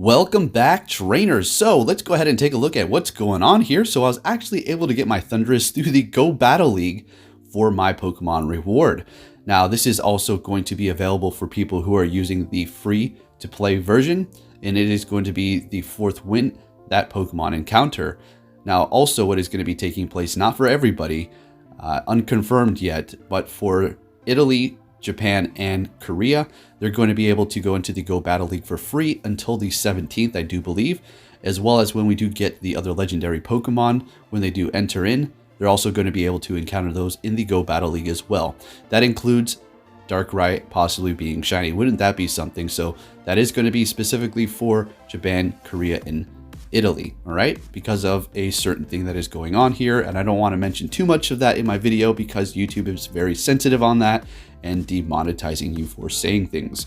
Welcome back, trainers. So let's go ahead and take a look at what's going on here. So I was actually able to get my Thundurus through the Go Battle League for my Pokemon reward. Now this is also going to be available for people who are using the free to play version, and it is going to be the 4th win that Pokemon encounter. Now also what is going to be taking place, not for everybody, unconfirmed yet, but for Italy, Japan, and Korea, they're going to be able to go into the Go Battle League for free until the 17th, I do believe, as well as when we do get the other legendary Pokemon, when they do enter in, they're also going to be able to encounter those in the Go Battle League as well. That includes Darkrai possibly being shiny. Wouldn't that be something? So that is going to be specifically for Japan, Korea, and Italy, all right, because of a certain thing that is going on here, and I don't want to mention too much of that in my video because YouTube is very sensitive on that and demonetizing you for saying things.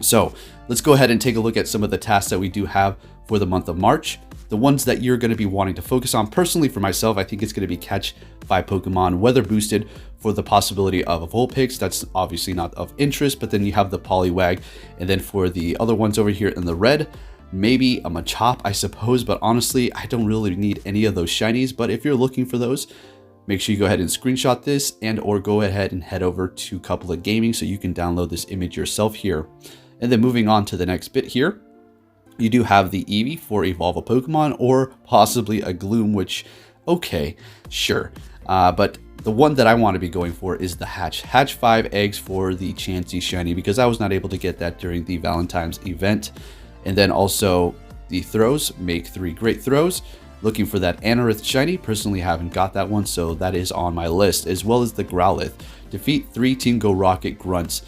So let's go ahead and take a look at some of the tasks that we do have for the month of March. The ones that you're going to be wanting to focus on. Personally, for myself, I think it's going to be catch 5 Pokemon weather boosted for the possibility of a Vulpix. That's obviously not of interest, but then you have the Poliwag, and then for the other ones over here in the red, maybe a Machop, I suppose, but honestly, I don't really need any of those shinies. But if you're looking for those, make sure you go ahead and screenshot this and or go ahead and head over to Couple of Gaming so you can download this image yourself here. And then moving on to the next bit here, you do have the Eevee for Evolve a Pokemon or possibly a Gloom, which, okay, sure. But the one that I want to be going for is the Hatch. Hatch 5 eggs for the Chansey shiny because I was not able to get that during the Valentine's event. And then also the throws, make 3 great throws. Looking for that Anorith shiny, personally haven't got that one, so that is on my list, as well as the Growlithe. Defeat 3 Team Go Rocket grunts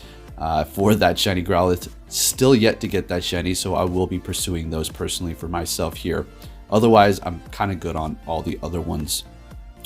for that shiny Growlithe. Still yet to get that shiny, so I will be pursuing those personally for myself here. Otherwise, I'm kind of good on all the other ones.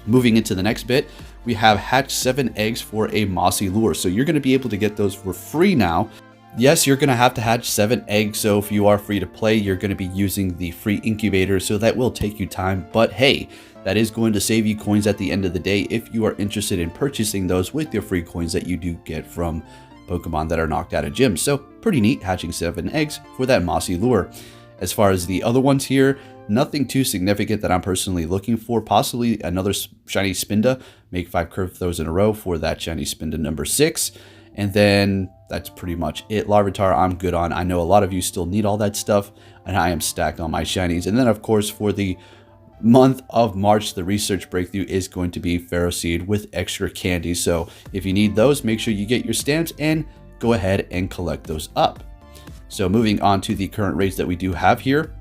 Moving into the next bit, we have hatch 7 eggs for a Mossy Lure. So you're going to be able to get those for free now. Yes, you're going to have to hatch 7 eggs, so if you are free to play, you're going to be using the free incubator, so that will take you time. But hey, that is going to save you coins at the end of the day if you are interested in purchasing those with your free coins that you do get from Pokemon that are knocked out of gyms. So pretty neat, hatching 7 eggs for that Mossy Lure. As far as the other ones here, nothing too significant that I'm personally looking for. Possibly another shiny Spinda, make 5 curve throws in a row for that shiny Spinda number 6. And then that's pretty much it. Larvitar, I'm good on. I know a lot of you still need all that stuff, and I am stacked on my shinies. And then, of course, for the month of March, the research breakthrough is going to be Ferroseed with extra candy. So if you need those, make sure you get your stamps and go ahead and collect those up. So moving on to the current raids that we do have here.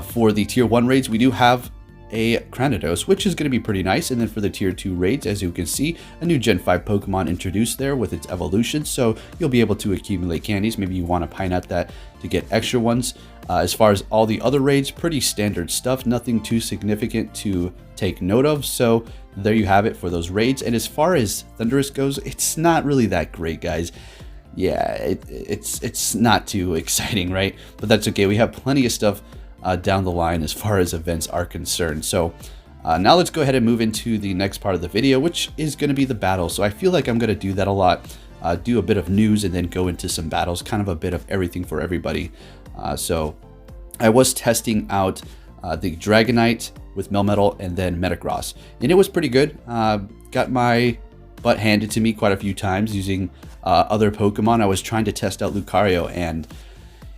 For the tier 1 raids, we do have a Cranidos, which is going to be pretty nice. And then for the tier 2 raids, as you can see, a new Gen 5 Pokemon introduced there with its evolution, so you'll be able to accumulate candies. Maybe you want to pine at that to get extra ones. As far as all the other raids, pretty standard stuff, nothing too significant to take note of. So there you have it for those raids. And as far as Thundurus goes, it's not really that great, guys. Yeah, it's not too exciting, right? But that's okay. We have plenty of stuff down the line as far as events are concerned. So now let's go ahead and move into the next part of the video, which is going to be the battle. So I feel like I'm going to do that a lot, do a bit of news and then go into some battles, kind of a bit of everything for everybody. So I was testing out the Dragonite with Melmetal and then Metagross, and it was pretty good. Got my butt handed to me quite a few times using other Pokemon. I was trying to test out Lucario, and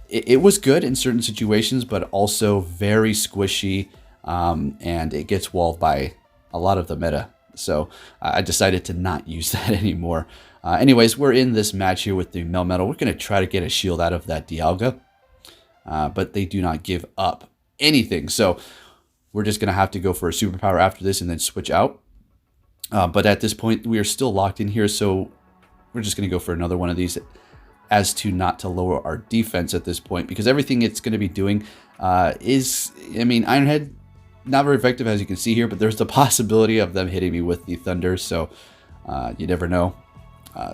it was good in certain situations, but also very squishy, and it gets walled by a lot of the meta. So I decided to not use that anymore. Anyways, we're in this match here with the Melmetal. We're going to try to get a shield out of that Dialga, but they do not give up anything. So we're just going to have to go for a superpower after this and then switch out. But at this point, we are still locked in here, so we're just going to go for another one of these, as to not to lower our defense at this point, because everything it's going to be doing is, I mean, Ironhead, not very effective as you can see here, but there's the possibility of them hitting me with the Thunder, so you never know.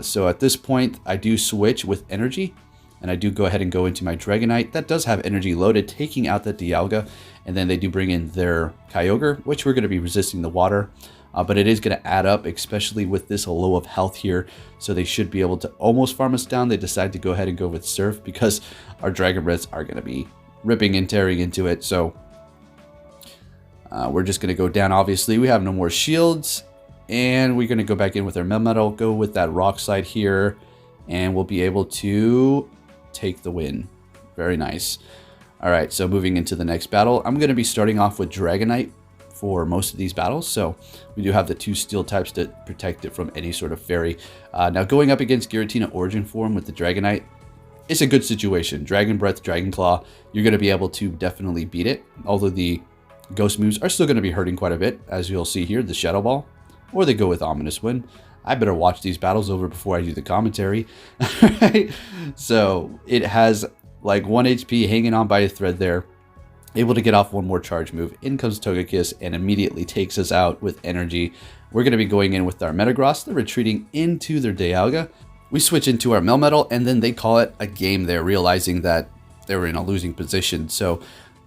So at this point, I do switch with energy, and I do go ahead and go into my Dragonite. That does have energy loaded, taking out the Dialga, and then they do bring in their Kyogre, which we're going to be resisting the water. But it is going to add up, especially with this low of health here. So they should be able to almost farm us down. They decide to go ahead and go with Surf because our Dragon Breaths are going to be ripping and tearing into it. So we're just going to go down. Obviously, we have no more shields. And we're going to go back in with our Melmetal, go with that Rock Slide here. And we'll be able to take the win. Very nice. All right, so moving into the next battle, I'm going to be starting off with Dragonite for most of these battles. So we do have the 2 steel types to protect it from any sort of fairy. Now going up against Giratina Origin Form with the Dragonite, it's a good situation. Dragon Breath, Dragon Claw, you're going to be able to definitely beat it. Although the ghost moves are still going to be hurting quite a bit, as you'll see here, the Shadow Ball, or they go with Ominous Wind. I better watch these battles over before I do the commentary. So it has like 1 HP hanging on by a thread there. Able to get off 1 more charge move. In comes Togekiss and immediately takes us out with energy. We're going to be going in with our Metagross. They're retreating into their Dialga. We switch into our Melmetal and then they call it a game there, realizing that they were in a losing position. So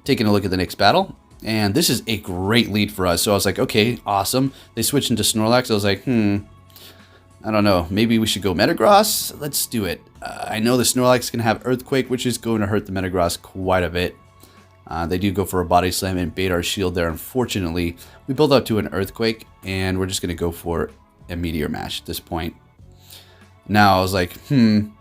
taking a look at the next battle. And this is a great lead for us. So I was like, okay, awesome. They switched into Snorlax. I was like, I don't know. Maybe we should go Metagross. Let's do it. I know the Snorlax can have Earthquake, which is going to hurt the Metagross quite a bit. They do go for a Body Slam and bait our shield there. Unfortunately, we build up to an Earthquake, and we're just going to go for a Meteor Mash at this point. Now, I was like,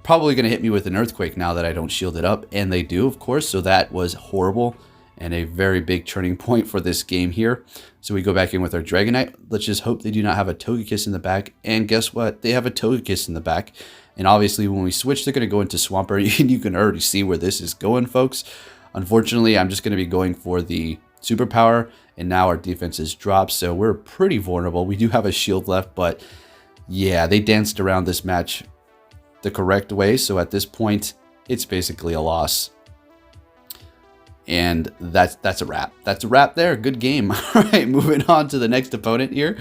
probably going to hit me with an Earthquake now that I don't shield it up. And they do, of course, so that was horrible. And a very big turning point for this game here. So we go back in with our Dragonite. Let's just hope they do not have a Togekiss in the back. And guess what? They have a Togekiss in the back. And obviously when we switch, they're going to go into Swampert. And you can already see where this is going, folks. Unfortunately, I'm just going to be going for the Superpower. And now our defense is dropped. So we're pretty vulnerable. We do have a shield left. But yeah, they danced around this match the correct way. So at this point, it's basically a loss. And that's a wrap. That's a wrap there. Good game. All right, moving on to the next opponent here.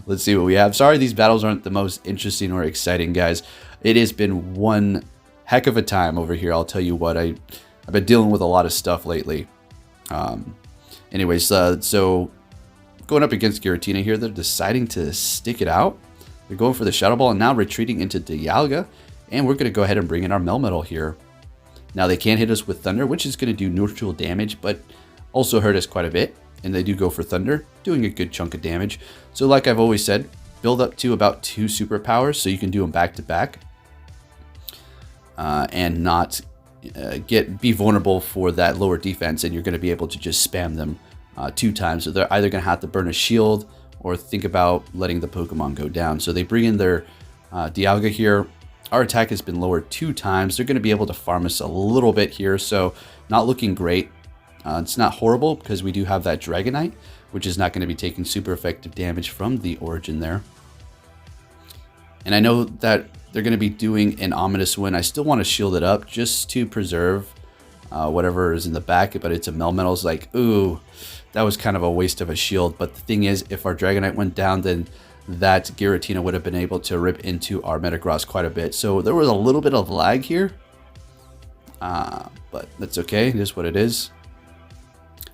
Let's see what we have. Sorry, these battles aren't the most interesting or exciting, guys. It has been one heck of a time over here. I'll tell you what. I've been dealing with a lot of stuff lately. Anyways, so going up against Giratina here, they're deciding to stick it out. They're going for the Shadow Ball and now retreating into Dialga. And we're going to go ahead and bring in our Melmetal here. Now they can hit us with Thunder, which is going to do neutral damage, but also hurt us quite a bit. And they do go for Thunder, doing a good chunk of damage. So like I've always said, build up to about 2 superpowers so you can do them back to back. And not be vulnerable for that lower defense, and you're going to be able to just spam them 2 times. So they're either going to have to burn a shield or think about letting the Pokemon go down. So they bring in their Dialga here. Our attack has been lowered 2 times. They're going to be able to farm us a little bit here, so not looking great. It's not horrible because we do have that Dragonite, which is not going to be taking super effective damage from the Origin there. And I know that they're going to be doing an Ominous Wind. I still want to shield it up just to preserve whatever is in the back, but it's a Melmetal. It's like, ooh, that was kind of a waste of a shield. But the thing is, if our Dragonite went down, then that Giratina would have been able to rip into our Metagross quite a bit. So there was a little bit of lag here. But that's okay. It is what it is.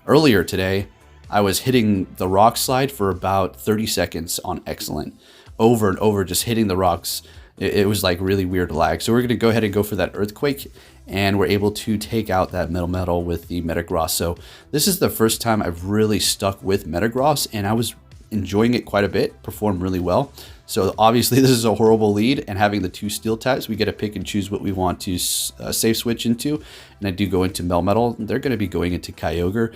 Earlier today, I was hitting the Rock Slide for about 30 seconds on Excellent. Over and over, just hitting the rocks. It was like really weird lag. So we're going to go ahead and go for that Earthquake. And we're able to take out that Melmetal with the Metagross. So this is the first time I've really stuck with Metagross. And I was enjoying it quite a bit, performed really well. So obviously this is a horrible lead, and having the 2 steel types, we get to pick and choose what we want to safe switch into. And I do go into Melmetal. They're going to be going into Kyogre.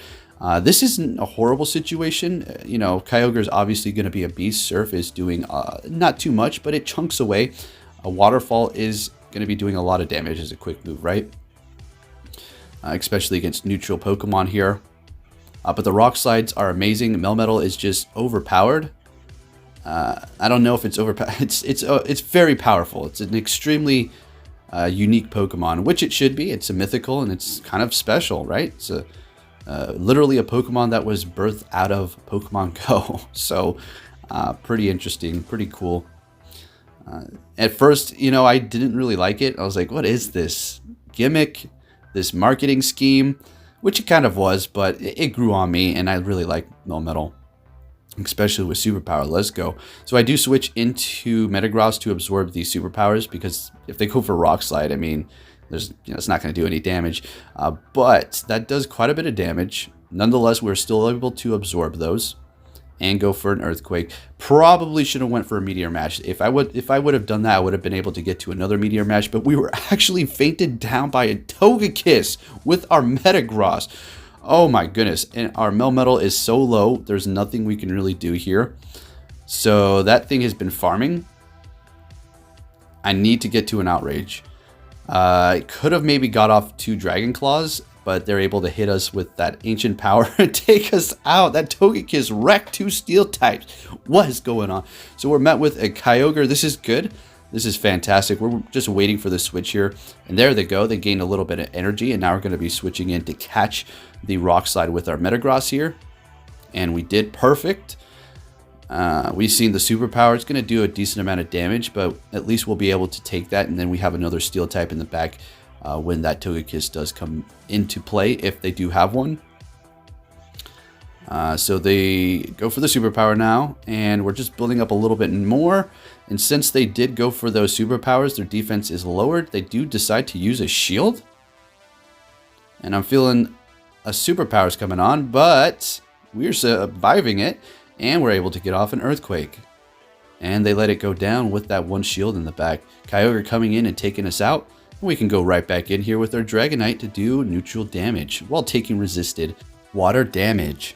This isn't a horrible situation. You know, Kyogre is obviously going to be a beast. Surf is doing not too much, but it chunks away. A Waterfall is going to be doing a lot of damage as a quick move, right? Especially against neutral Pokemon here. But the Rock Slides are amazing. Melmetal is just overpowered. I don't know if it's overpowered. It's very powerful. It's an extremely unique Pokemon, which it should be. It's a mythical and it's kind of special, right? It's literally a Pokemon that was birthed out of Pokemon Go. So pretty interesting, pretty cool. At first, you know, I didn't really like it. I was like, what is this gimmick, this marketing scheme? Which it kind of was, but it grew on me, and I really like Melmetal, especially with Superpower. Let's go. So I do switch into Metagross to absorb these Superpowers, because if they go for Rock Slide, I mean, it's not going to do any damage, but that does quite a bit of damage. Nonetheless, we're still able to absorb those and go for an earthquake. Probably should have went for a meteor mash. If I would have done that, I would have been able to get to another meteor mash, but we were actually fainted down by a Togekiss with our Metagross. Oh my goodness. And our Melmetal is so low, there's nothing we can really do here. So that thing has been farming. I need to get to an Outrage. I could have maybe got off 2 Dragon Claws, but they're able to hit us with that ancient power and take us out. That Togekiss wrecked 2 steel types. What is going on? So we're met with a Kyogre. This is good. This is fantastic. We're just waiting for the switch here. And there they go. They gained a little bit of energy. And now we're going to be switching in to catch the Rock Slide with our Metagross here. And we did perfect. We've seen the superpower. It's going to do a decent amount of damage, but at least we'll be able to take that. And then we have another steel type in the back when that Togekiss does come into play, if they do have one. So they go for the superpower now, and we're just building up a little bit more. And since they did go for those superpowers, their defense is lowered. They do decide to use a shield. And I'm feeling a superpower's coming on, but we're surviving it, and we're able to get off an earthquake. And they let it go down with that 1 shield in the back. Kyogre coming in and taking us out. We can go right back in here with our Dragonite to do neutral damage while taking resisted water damage.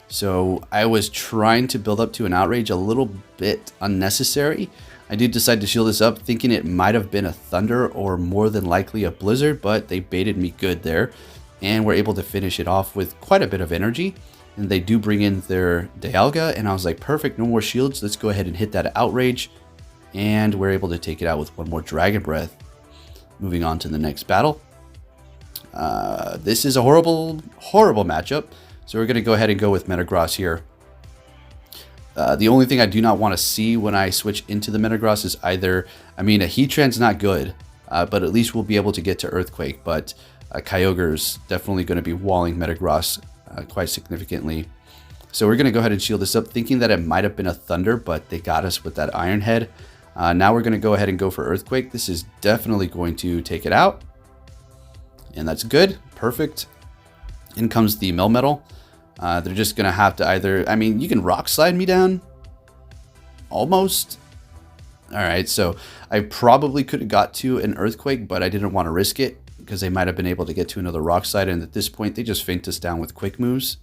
So I was trying to build up to an Outrage, a little bit unnecessary. I did decide to shield this up, thinking it might have been a Thunder or more than likely a Blizzard, but they baited me good there. And we're able to finish it off with quite a bit of energy. And they do bring in their Dialga, and I was like, perfect, no more shields. Let's go ahead and hit that Outrage. And we're able to take it out with 1 more Dragon Breath. Moving on to the next battle. This is a horrible, horrible matchup. So we're going to go ahead and go with Metagross here. The only thing I do not want to see when I switch into the Metagross is either, a Heatran's not good, but at least we'll be able to get to Earthquake. But Kyogre's definitely going to be walling Metagross quite significantly. So we're going to go ahead and shield this up, thinking that it might have been a Thunder, but they got us with that Iron Head. Now we're going to go ahead and go for Earthquake. This is definitely going to take it out. And that's good. Perfect. In comes the Melmetal. They're just going to have to either... you can Rock Slide me down. Almost. Alright, so I probably could have got to an Earthquake, but I didn't want to risk it, because they might have been able to get to another Rock Slide. And at this point, they just feint us down with quick moves.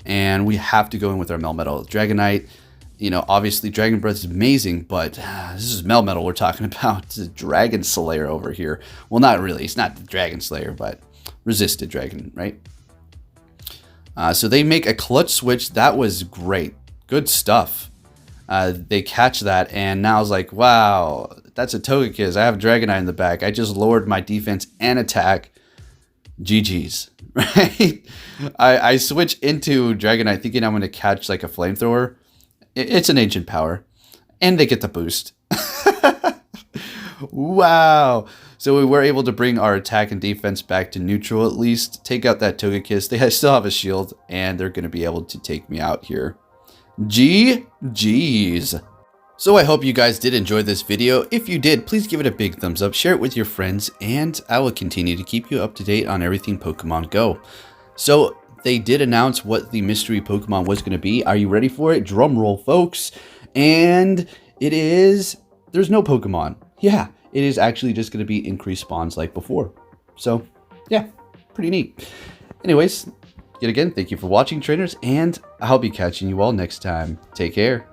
And we have to go in with our Melmetal. Dragonite... obviously Dragon Breath is amazing, but this is Melmetal we're talking about. It's a Dragon Slayer over here. Well, not really. It's not the Dragon Slayer, but resisted dragon, right? So they make a clutch switch. That was great. Good stuff. They catch that, and now it's like, wow, that's a Togekiss. I have Dragonite in the back. I just lowered my defense and attack. GG's, right? I switch into Dragonite thinking I'm going to catch like a flamethrower. It's an ancient power, and they get the boost. Wow. So we were able to bring our attack and defense back to neutral at least. Take out that Togekiss. They still have a shield, and they're going to be able to take me out here. GG's. So I hope you guys did enjoy this video. If you did, please give it a big thumbs up, share it with your friends, and I will continue to keep you up to date on everything Pokemon Go. So they did announce what the mystery Pokemon was going to be. Are you ready for it? Drum roll, folks. And it is... there's no Pokemon. Yeah, it is actually just going to be increased spawns like before. So, yeah, pretty neat. Anyways, yet again, thank you for watching, trainers, and I'll be catching you all next time. Take care.